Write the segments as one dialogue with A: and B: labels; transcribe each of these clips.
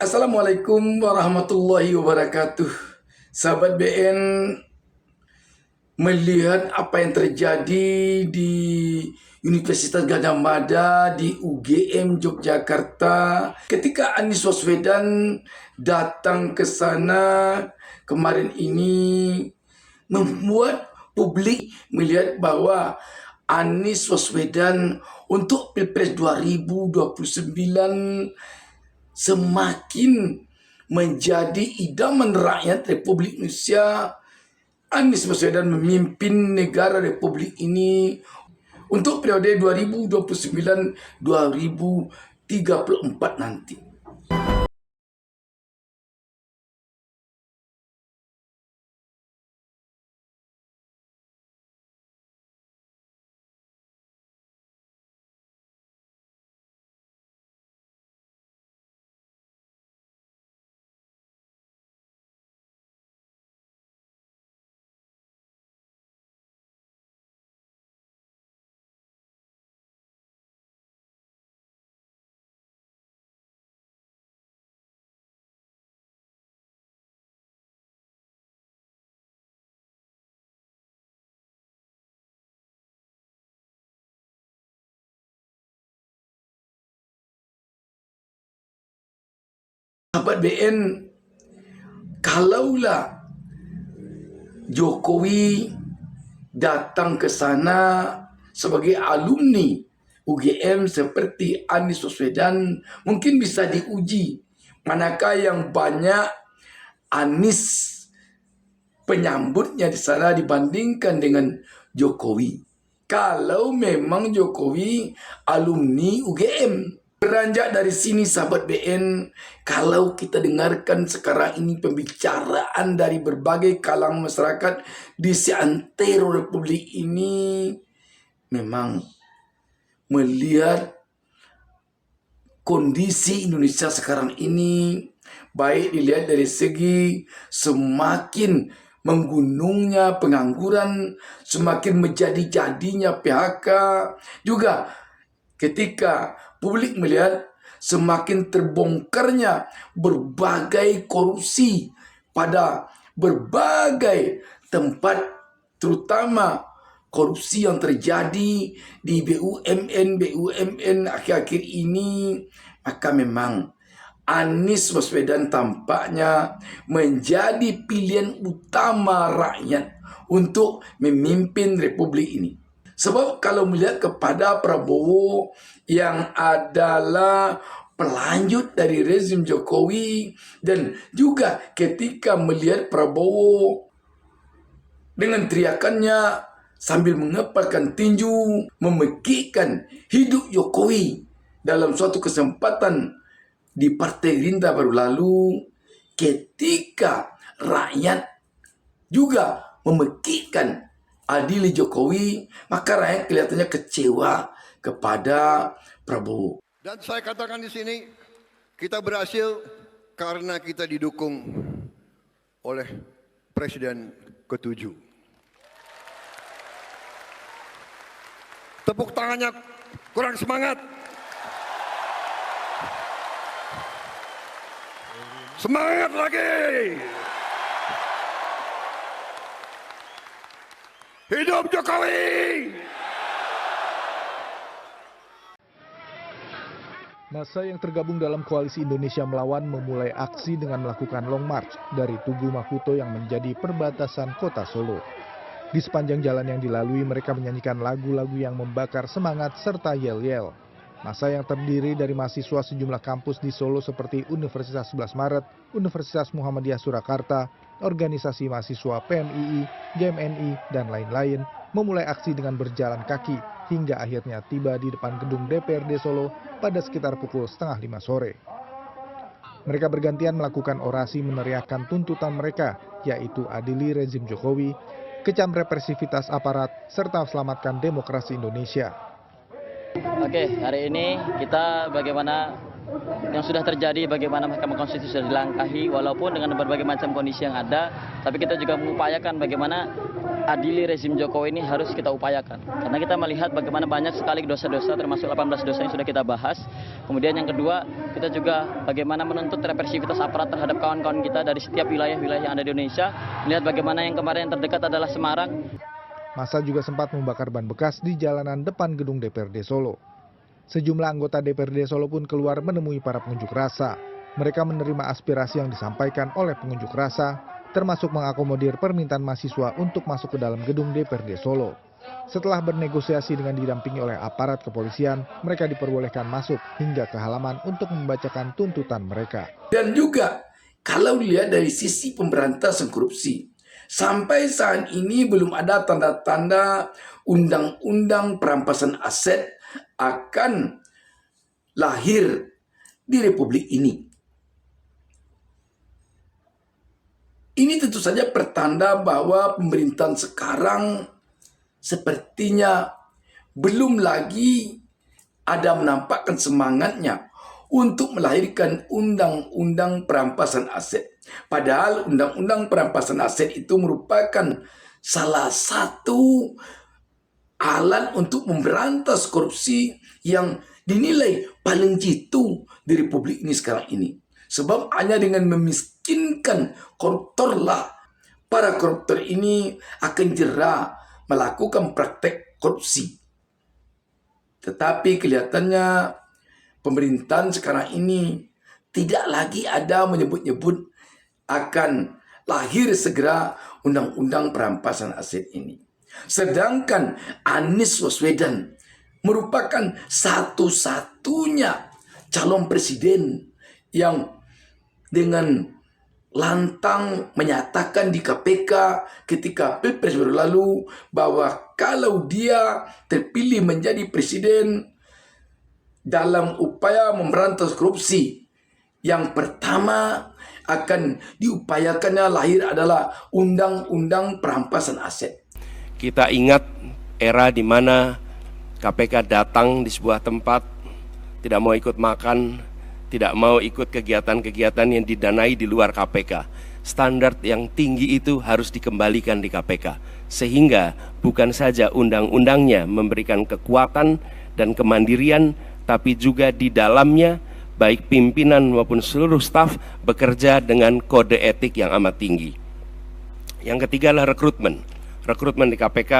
A: Assalamualaikum warahmatullahi wabarakatuh. Sahabat BN, melihat apa yang terjadi di Universitas Gadjah Mada di UGM Yogyakarta ketika Anies Baswedan datang ke sana kemarin ini membuat publik melihat bahwa Anies Baswedan untuk Pilpres 2029 semakin menjadi idaman rakyat Republik Indonesia. Anies Baswedan memimpin negara Republik ini untuk periode 2029-2034 nanti. Sahabat BN, kalaulah Jokowi datang ke sana sebagai alumni UGM seperti Anies Baswedan, mungkin bisa diuji manakah yang banyak Anies penyambutnya di sana dibandingkan dengan Jokowi. Kalau memang Jokowi alumni UGM. Beranjak dari sini sahabat BN, kalau kita dengarkan sekarang ini pembicaraan dari berbagai kalangan masyarakat di seantero Republik ini, memang melihat kondisi Indonesia sekarang ini, baik dilihat dari segi semakin menggunungnya pengangguran, semakin menjadi-jadinya PHK, juga ketika publik melihat semakin terbongkarnya berbagai korupsi pada berbagai tempat, terutama korupsi yang terjadi di BUMN akhir-akhir ini, maka memang Anies Baswedan tampaknya menjadi pilihan utama rakyat untuk memimpin Republik ini. Sebab kalau melihat kepada Prabowo yang adalah pelanjut dari rezim Jokowi, dan juga ketika melihat Prabowo dengan teriakannya sambil mengepalkan tinju memekikkan hidup Jokowi dalam suatu kesempatan di Partai Gerindra baru lalu, ketika rakyat juga memekikkan adili Jokowi, maka rakyat kelihatannya kecewa kepada Prabowo.
B: Dan saya katakan di sini, kita berhasil karena kita didukung oleh Presiden ke-7. Tepuk tangannya kurang semangat. Semangat lagi. Hidup Jokowi!
C: Massa yang tergabung dalam Koalisi Indonesia Melawan memulai aksi dengan melakukan long march dari Tugu Maputo yang menjadi perbatasan kota Solo. Di sepanjang jalan yang dilalui, mereka menyanyikan lagu-lagu yang membakar semangat serta yel-yel. Massa yang terdiri dari mahasiswa sejumlah kampus di Solo seperti Universitas 11 Maret, Universitas Muhammadiyah Surakarta, Organisasi Mahasiswa PMII, GMNI, dan lain-lain, memulai aksi dengan berjalan kaki hingga akhirnya tiba di depan gedung DPRD Solo pada sekitar pukul 4:30 sore. Mereka bergantian melakukan orasi meneriakkan tuntutan mereka, yaitu adili rezim Jokowi, kecam represivitas aparat, serta selamatkan demokrasi Indonesia.
D: Oke, hari ini kita bagaimana yang sudah terjadi, bagaimana Mahkamah Konstitusi sudah dilangkahi, walaupun dengan berbagai macam kondisi yang ada, tapi kita juga mengupayakan bagaimana mengadili rezim Jokowi ini harus kita upayakan. Karena kita melihat bagaimana banyak sekali dosa-dosa, termasuk 18 dosa yang sudah kita bahas. Kemudian yang kedua, kita juga bagaimana menuntut represivitas aparat terhadap kawan-kawan kita dari setiap wilayah-wilayah yang ada di Indonesia. Melihat bagaimana yang kemarin yang terdekat adalah Semarang.
C: Massa juga sempat membakar ban bekas di jalanan depan gedung DPRD Solo. Sejumlah anggota DPRD Solo pun keluar menemui para pengunjuk rasa. Mereka menerima aspirasi yang disampaikan oleh pengunjuk rasa, termasuk mengakomodir permintaan mahasiswa untuk masuk ke dalam gedung DPRD Solo. Setelah bernegosiasi dengan didampingi oleh aparat kepolisian, mereka diperbolehkan masuk hingga ke halaman untuk membacakan tuntutan mereka.
A: Dan juga kalau dilihat dari sisi pemberantasan korupsi, sampai saat ini belum ada tanda-tanda undang-undang perampasan aset akan lahir di Republik ini. Ini tentu saja pertanda bahwa pemerintahan sekarang sepertinya belum lagi ada menampakkan semangatnya untuk melahirkan undang-undang perampasan aset. Padahal undang-undang perampasan aset itu merupakan salah satu alat untuk memberantas korupsi yang dinilai paling jitu di Republik ini sekarang ini. Sebab hanya dengan memiskinkan koruptorlah para koruptor ini akan jera melakukan praktek korupsi. Tetapi kelihatannya pemerintahan sekarang ini tidak lagi ada menyebut-nyebut akan lahir segera undang-undang perampasan aset ini. Sedangkan Anies Baswedan merupakan satu-satunya calon presiden yang dengan lantang menyatakan di KPK ketika Pilpres baru lalu bahwa kalau dia terpilih menjadi presiden dalam upaya memberantas korupsi, yang pertama akan diupayakannya lahir adalah undang-undang perampasan aset.
E: Kita ingat era di mana KPK datang di sebuah tempat, tidak mau ikut makan, tidak mau ikut kegiatan-kegiatan yang didanai di luar KPK. Standar yang tinggi itu harus dikembalikan di KPK. Sehingga bukan saja undang-undangnya memberikan kekuatan dan kemandirian, tapi juga di dalamnya baik pimpinan maupun seluruh staf bekerja dengan kode etik yang amat tinggi. Yang ketiga adalah rekrutmen. Rekrutmen di KPK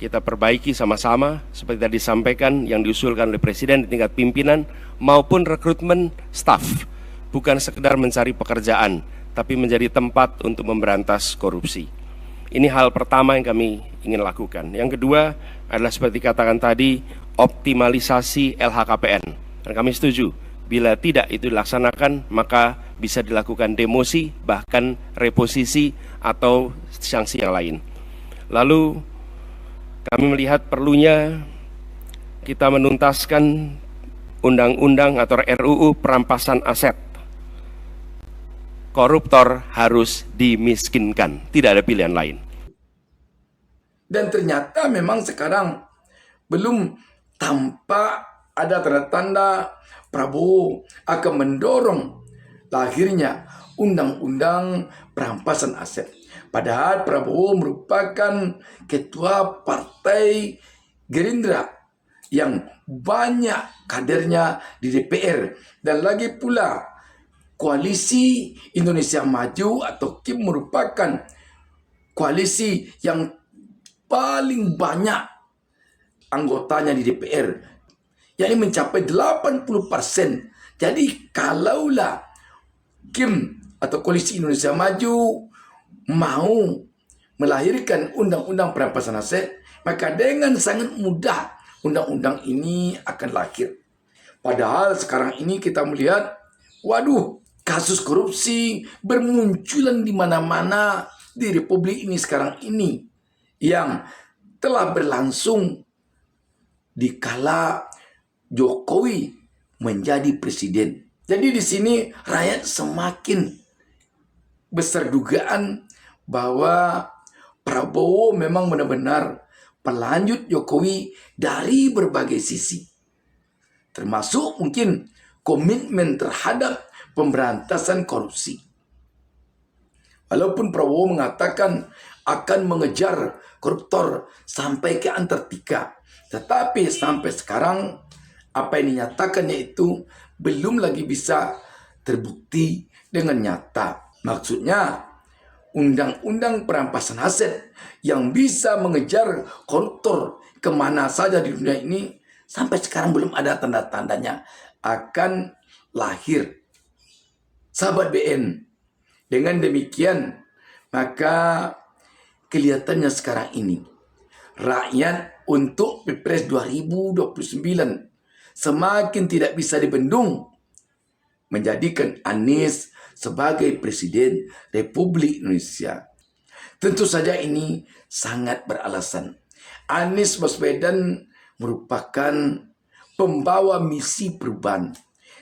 E: kita perbaiki sama-sama seperti tadi disampaikan yang diusulkan oleh Presiden di tingkat pimpinan maupun rekrutmen staf. Bukan sekedar mencari pekerjaan, tapi menjadi tempat untuk memberantas korupsi. Ini hal pertama yang kami ingin lakukan. Yang kedua adalah seperti katakan tadi, optimalisasi LHKPN. Dan kami setuju, bila tidak itu dilaksanakan, maka bisa dilakukan demosi, bahkan reposisi atau sanksi yang lain. Lalu kami melihat perlunya kita menuntaskan undang-undang atau RUU perampasan aset. Koruptor harus dimiskinkan, tidak ada pilihan lain.
A: Dan ternyata memang sekarang belum tampak ada tanda-tanda Prabowo akan mendorong lahirnya undang-undang perampasan aset. Padahal Prabowo merupakan ketua partai Gerindra yang banyak kadernya di DPR. Dan lagi pula Koalisi Indonesia Maju atau KIM merupakan koalisi yang paling banyak anggotanya di DPR, yakni mencapai 80%. Jadi kalaulah KIM atau Koalisi Indonesia Maju mau melahirkan undang-undang perampasan aset, maka dengan sangat mudah undang-undang ini akan lahir. Padahal sekarang ini kita melihat, waduh, kasus korupsi bermunculan di mana-mana di Republik ini sekarang ini yang telah berlangsung di kala Jokowi menjadi presiden. Jadi di sini rakyat semakin besar dugaan bahwa Prabowo memang benar-benar pelanjut Jokowi dari berbagai sisi. Termasuk mungkin komitmen terhadap pemberantasan korupsi. Walaupun Prabowo mengatakan akan mengejar koruptor sampai ke Antartika. Tetapi sampai sekarang apa yang dinyatakannya itu belum lagi bisa terbukti dengan nyata. Maksudnya undang-undang perampasan aset yang bisa mengejar koruptor kemana saja di dunia ini sampai sekarang belum ada tanda-tandanya akan lahir. Sahabat BN, dengan demikian maka kelihatannya sekarang ini rakyat untuk Pilpres 2029 semakin tidak bisa dibendung menjadikan Anies sebagai Presiden Republik Indonesia. Tentu saja ini sangat beralasan. Anies Baswedan merupakan pembawa misi perubahan.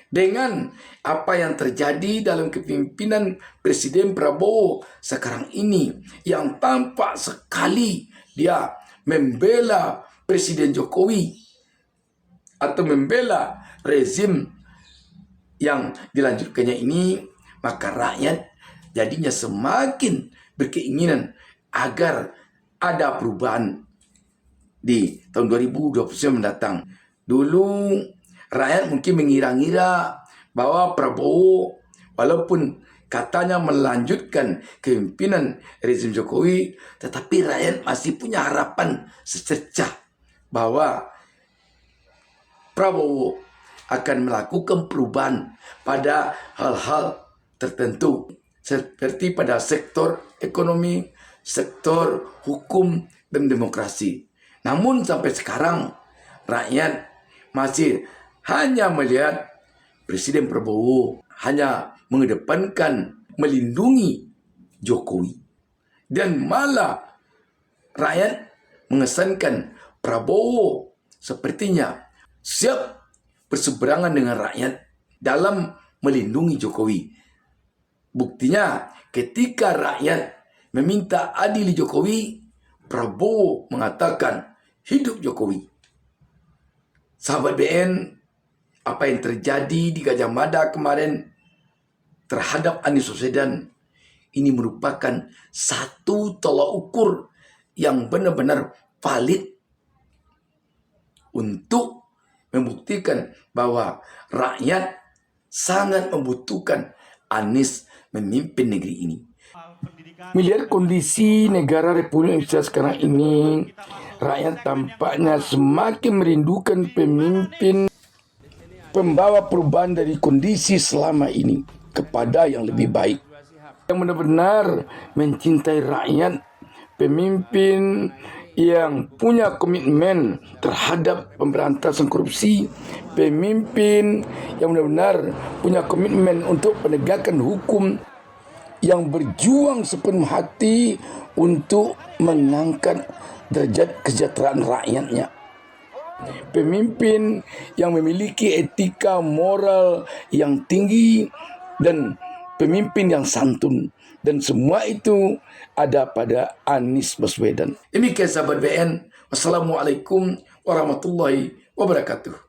A: Dengan apa yang terjadi dalam kepemimpinan Presiden Prabowo sekarang ini, yang tampak sekali dia membela Presiden Jokowi atau membela rezim yang dilanjutkannya ini, maka rakyat jadinya semakin berkeinginan agar ada perubahan di tahun 2029 mendatang. Dulu rakyat mungkin mengira-ngira bahwa Prabowo walaupun katanya melanjutkan kepemimpinan rezim Jokowi, tetapi rakyat masih punya harapan secercah bahwa Prabowo akan melakukan perubahan pada hal-hal tertentu, seperti pada sektor ekonomi, sektor hukum, dan demokrasi. Namun sampai sekarang rakyat masih hanya melihat Presiden Prabowo hanya mengedepankan melindungi Jokowi, dan malah rakyat mengesankan Prabowo sepertinya siap berseberangan dengan rakyat dalam melindungi Jokowi. Buktinya ketika rakyat meminta adili Jokowi, Prabowo mengatakan hidup Jokowi. Sahabat BN, apa yang terjadi di Gajah Mada kemarin terhadap Anies Baswedan ini merupakan satu tolak ukur yang benar-benar valid untuk membuktikan bahwa rakyat sangat membutuhkan Anies memimpin negeri ini. Melihat kondisi negara Republik Indonesia sekarang ini, rakyat tampaknya semakin merindukan pemimpin pembawa perubahan dari kondisi selama ini kepada yang lebih baik, yang benar-benar mencintai rakyat, pemimpin yang punya komitmen terhadap pemberantasan korupsi, pemimpin yang benar-benar punya komitmen untuk penegakan hukum, yang berjuang sepenuh hati untuk mengangkat derajat kesejahteraan rakyatnya. Pemimpin yang memiliki etika moral yang tinggi dan pemimpin yang santun. Dan semua itu ada pada Anies Baswedan. Demikian sahabat BN. Wassalamualaikum warahmatullahi wabarakatuh.